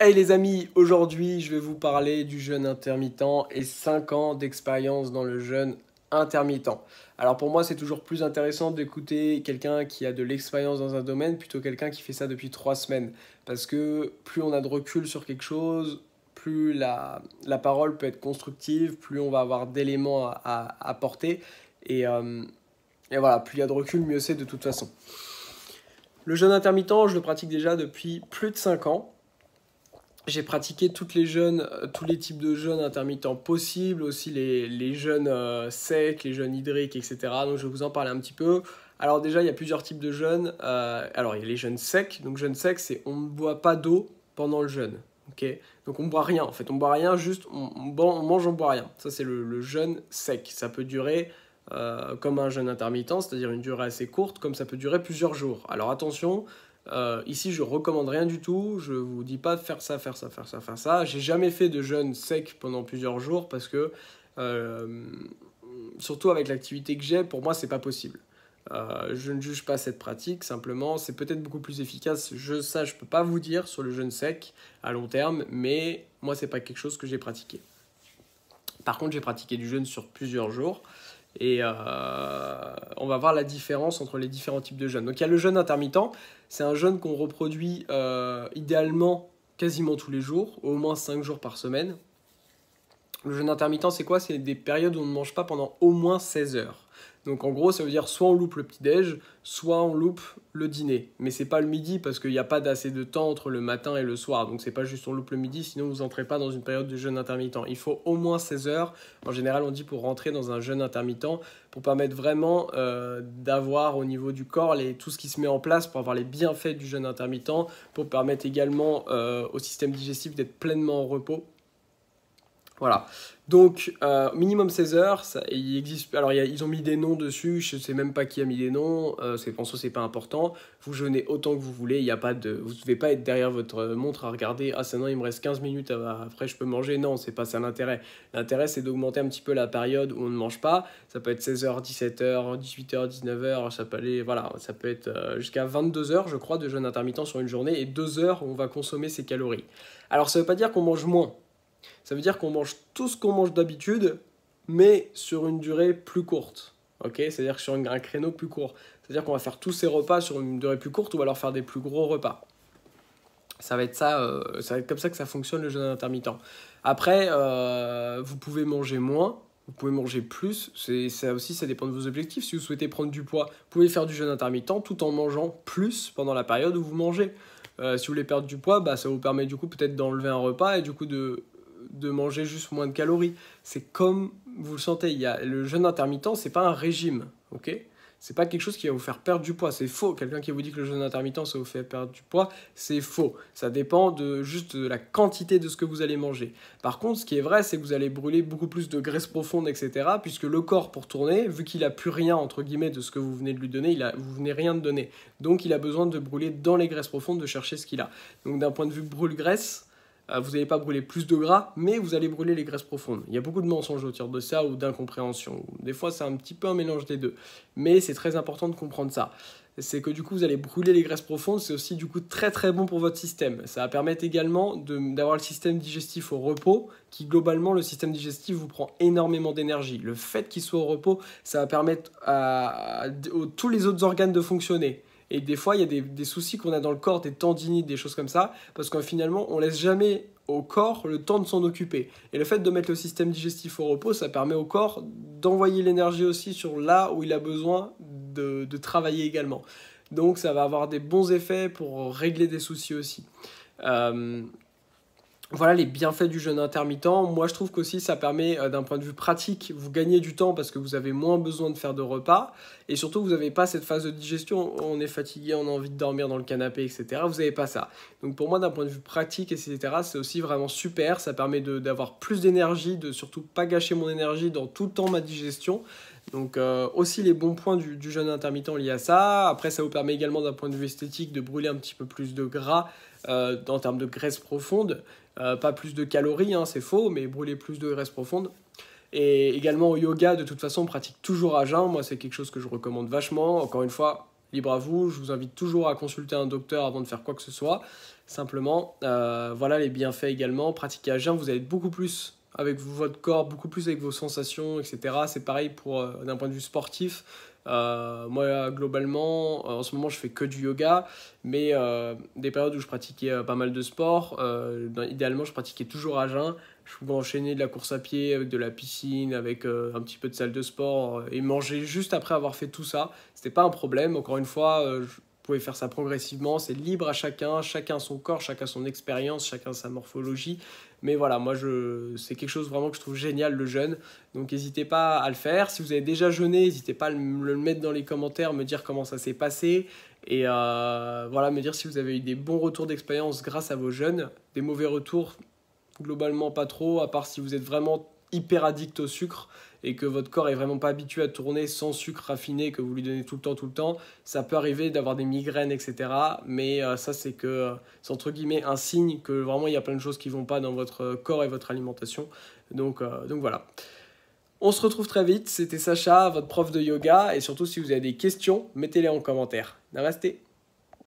Hey les amis, aujourd'hui je vais vous parler du jeûne intermittent et 5 ans d'expérience dans le jeûne intermittent. Alors pour moi c'est toujours plus intéressant d'écouter quelqu'un qui a de l'expérience dans un domaine plutôt que quelqu'un qui fait ça depuis 3 semaines. Parce que plus on a de recul sur quelque chose, plus la parole peut être constructive, plus on va avoir d'éléments à apporter. Et, euh, et voilà, plus il y a de recul, mieux c'est de toute façon. Le jeûne intermittent, je le pratique déjà depuis plus de 5 ans. J'ai pratiqué tous les types de jeûnes intermittents possibles, aussi les jeûnes secs, les jeûnes hydriques, etc. Donc je vais vous en parler un petit peu. Alors déjà, il y a plusieurs types de jeûnes. Alors il y a les jeûnes secs. Donc jeûne sec, c'est on ne boit pas d'eau pendant le jeûne. Ok. Donc on ne boit rien en fait. On ne boit rien, juste on mange, on ne boit rien. Ça c'est le jeûne sec. Ça peut durer comme un jeûne intermittent, c'est-à-dire une durée assez courte, comme ça peut durer plusieurs jours. Alors attention. Ici, je recommande rien du tout. Je vous dis pas de faire ça, faire ça, faire ça, faire ça. J'ai jamais fait de jeûne sec pendant plusieurs jours parce que, euh, surtout avec l'activité que j'ai, pour moi, c'est pas possible. Je ne juge pas cette pratique, simplement, c'est peut-être beaucoup plus efficace. Je peux pas vous dire sur le jeûne sec à long terme, mais moi, c'est pas quelque chose que j'ai pratiqué. Par contre, j'ai pratiqué du jeûne sur plusieurs jours. Et on va voir la différence entre les différents types de jeûnes. Donc il y a le jeûne intermittent, c'est un jeûne qu'on reproduit idéalement quasiment tous les jours, au moins 5 jours par semaine. Le jeûne intermittent, c'est quoi? C'est des périodes où on ne mange pas pendant au moins 16 heures. Donc en gros, ça veut dire soit on loupe le petit-déj, soit on loupe le dîner. Mais c'est pas le midi parce qu'il n'y a pas assez de temps entre le matin et le soir. Donc c'est pas juste on loupe le midi, sinon vous n'entrez pas dans une période de jeûne intermittent. Il faut au moins 16 heures. En général, on dit pour rentrer dans un jeûne intermittent, pour permettre vraiment d'avoir au niveau du corps tout ce qui se met en place pour avoir les bienfaits du jeûne intermittent, pour permettre également au système digestif d'être pleinement en repos. Voilà. Donc, minimum 16 heures. Il existe, alors, ils ont mis des noms dessus. Je ne sais même pas qui a mis des noms. En soi, c'est pas important. Vous jeûnez autant que vous voulez. Vous ne devez pas être derrière votre montre à regarder. Ah, ça, non, il me reste 15 minutes. Après, je peux manger. Non, c'est pas ça l'intérêt. L'intérêt, c'est d'augmenter un petit peu la période où on ne mange pas. Ça peut être 16 heures, 17 heures, 18 heures, 19 heures. Ça peut aller, voilà, ça peut être jusqu'à 22 heures, je crois, de jeûne intermittent sur une journée. Et 2 heures où on va consommer ses calories. Alors, ça ne veut pas dire qu'on mange moins. Ça veut dire qu'on mange tout ce qu'on mange d'habitude, mais sur une durée plus courte. Okay, c'est-à-dire sur un créneau plus court. C'est-à-dire qu'on va faire tous ces repas sur une durée plus courte ou alors faire des plus gros repas. Ça va être comme ça que ça fonctionne le jeûne intermittent. Après, vous pouvez manger moins, vous pouvez manger plus. Ça aussi, ça dépend de vos objectifs. Si vous souhaitez prendre du poids, vous pouvez faire du jeûne intermittent tout en mangeant plus pendant la période où vous mangez. Si vous voulez perdre du poids, bah, ça vous permet du coup peut-être d'enlever un repas et du coup de manger juste moins de calories. C'est comme vous le sentez. Le jeûne intermittent, c'est pas un régime, ok? C'est pas quelque chose qui va vous faire perdre du poids, c'est faux. Quelqu'un qui vous dit que le jeûne intermittent, ça vous fait perdre du poids, c'est faux. Ça dépend juste de la quantité de ce que vous allez manger. Par contre, ce qui est vrai, c'est que vous allez brûler beaucoup plus de graisse profonde, etc. Puisque le corps, pour tourner, vu qu'il a plus rien, entre guillemets, de ce que vous venez de lui donner, vous venez rien de donner. Donc, il a besoin de brûler dans les graisses profondes, de chercher ce qu'il a. Donc, d'un point de vue brûle-graisse, vous n'allez pas brûler plus de gras, mais vous allez brûler les graisses profondes. Il y a beaucoup de mensonges autour de ça ou d'incompréhension. Des fois, c'est un petit peu un mélange des deux. Mais c'est très important de comprendre ça. C'est que du coup, vous allez brûler les graisses profondes. C'est aussi du coup très très bon pour votre système. Ça va permettre également d'avoir le système digestif au repos, qui globalement, le système digestif vous prend énormément d'énergie. Le fait qu'il soit au repos, ça va permettre à tous les autres organes de fonctionner. Et des fois, il y a des soucis qu'on a dans le corps, des tendinites, des choses comme ça, parce que finalement, on laisse jamais au corps le temps de s'en occuper. Et le fait de mettre le système digestif au repos, ça permet au corps d'envoyer l'énergie aussi sur là où il a besoin de travailler également. Donc ça va avoir des bons effets pour régler des soucis aussi. Voilà les bienfaits du jeûne intermittent. Moi, je trouve qu'aussi ça permet, d'un point de vue pratique, vous gagnez du temps parce que vous avez moins besoin de faire de repas. Et surtout, vous n'avez pas cette phase de digestion. On est fatigué, on a envie de dormir dans le canapé, etc. Vous n'avez pas ça. Donc pour moi, d'un point de vue pratique, etc., c'est aussi vraiment super. Ça permet d'avoir plus d'énergie, de surtout pas gâcher mon énergie dans tout le temps ma digestion. Donc aussi les bons points du jeûne intermittent liés à ça. Après, ça vous permet également d'un point de vue esthétique de brûler un petit peu plus de gras en termes de graisse profonde. Pas plus de calories, hein, c'est faux, mais brûler plus de graisse profonde. Et également au yoga, de toute façon, on pratique toujours à jeun. Moi, c'est quelque chose que je recommande vachement. Encore une fois, libre à vous. Je vous invite toujours à consulter un docteur avant de faire quoi que ce soit. Simplement, voilà les bienfaits également. Pratiquer à jeun, vous allez être beaucoup plus avec votre corps, beaucoup plus avec vos sensations, etc. C'est pareil pour d'un point de vue sportif. Moi, globalement, en ce moment, je fais que du yoga, mais des périodes où je pratiquais pas mal de sport, idéalement, je pratiquais toujours à jeun. Je pouvais enchaîner de la course à pied avec de la piscine, avec un petit peu de salle de sport et manger juste après avoir fait tout ça. C'était pas un problème. Encore une fois, je pouvais faire ça progressivement. C'est libre à chacun, chacun son corps, chacun son expérience, chacun sa morphologie. Mais voilà, c'est quelque chose vraiment que je trouve génial, le jeûne. Donc n'hésitez pas à le faire. Si vous avez déjà jeûné, n'hésitez pas à le mettre dans les commentaires, me dire comment ça s'est passé. Et voilà, me dire si vous avez eu des bons retours d'expérience grâce à vos jeûnes. Des mauvais retours, globalement pas trop, à part si vous êtes vraiment hyper addict au sucre et que votre corps est vraiment pas habitué à tourner sans sucre raffiné, que vous lui donnez tout le temps, ça peut arriver d'avoir des migraines, etc. Mais ça, c'est entre guillemets un signe que vraiment il y a plein de choses qui vont pas dans votre corps et votre alimentation. Donc voilà. On se retrouve très vite. C'était Sacha, votre prof de yoga. Et surtout, si vous avez des questions, mettez-les en commentaire. Namasté.